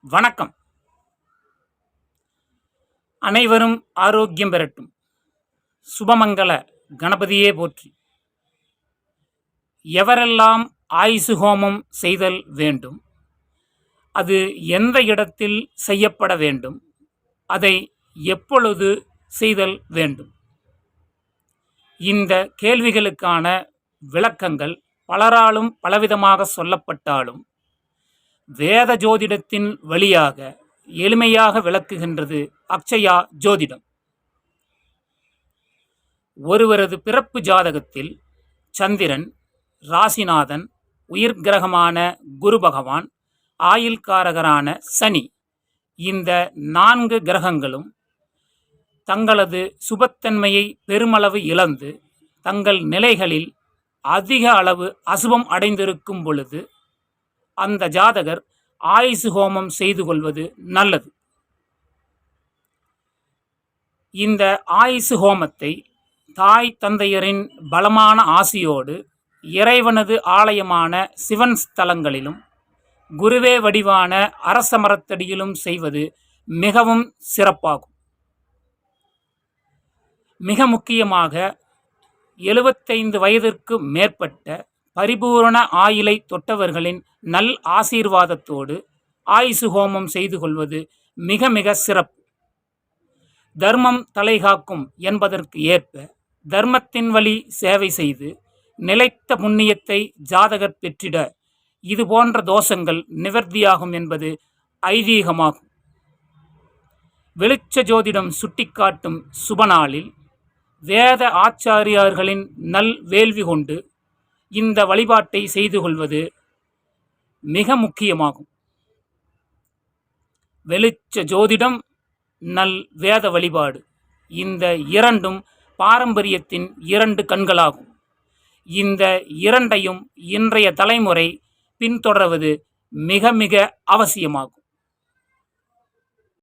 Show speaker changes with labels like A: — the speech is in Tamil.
A: வணக்கம். அனைவரும் ஆரோக்கியம் பெறட்டும். சுபமங்கள கணபதியே போற்றி. எவரெல்லாம் ஆயுசு ஹோமம் செய்தல் வேண்டும், அது எந்த இடத்தில் செய்யப்பட வேண்டும், அதை எப்பொழுது செய்தல் வேண்டும், இந்த கேள்விகளுக்கான விளக்கங்கள் பலராலும் பலவிதமாக சொல்லப்பட்டாலும் வேத ஜோதிடத்தின் வழியாக எளிமையாக விளக்குகின்றது அக்ஷயா ஜோதிடம். ஒருவரது பிறப்பு ஜாதகத்தில் சந்திரன், ராசிநாதன், உயிர் கிரகமான குரு பகவான், ஆயுள்காரகரான சனி, இந்த 4 கிரகங்களும் தங்களது சுபத்தன்மையை பெருமளவு இழந்து தங்கள் நிலைகளில் அதிக அளவு அசுபம் அடைந்திருக்கும் பொழுது அந்த ஜாதகர் ஆயுசு ஹோமம் செய்து கொள்வது நல்லது. இந்த ஆயுசு ஹோமத்தை தாய் தந்தையரின் பலமான ஆசியோடு இறைவனது ஆலயமான சிவன் ஸ்தலங்களிலும் குருவே வடிவான அரச மரத்தடியிலும் செய்வது மிகவும் சிறப்பாகும். மிக முக்கியமாக 75 வயதிற்கு மேற்பட்ட பரிபூரண ஆயுளை தொட்டவர்களின் நல் ஆசீர்வாதத்தோடு ஆயுசு ஹோமம் செய்து கொள்வது மிக மிக சிறப்பு. தர்மம் தலைகாக்கும் என்பதற்கு ஏற்ப தர்மத்தின் வழி சேவை செய்து நிலைத்த புண்ணியத்தை ஜாதகர் பெற்றிட இது போன்ற தோஷங்கள் நிவர்த்தியாகும் என்பது ஐதீகமாகும். வெளிச்ச ஜோதிடம் சுட்டிக்காட்டும் சுபநாளில் வேத ஆச்சாரியார்களின் நல் வேள்வி கொண்டு இந்த வழிபாட்டை செய்து கொள்வது மிக முக்கியமாகும். வெளிச்ச ஜோதிடம், நல் வேத வழிபாடு, இந்த இரண்டும் பாரம்பரியத்தின் 2 கண்களாகும். இந்த இரண்டையும் இன்றைய தலைமுறை பின்தொடர்வது மிக மிக அவசியமாகும்.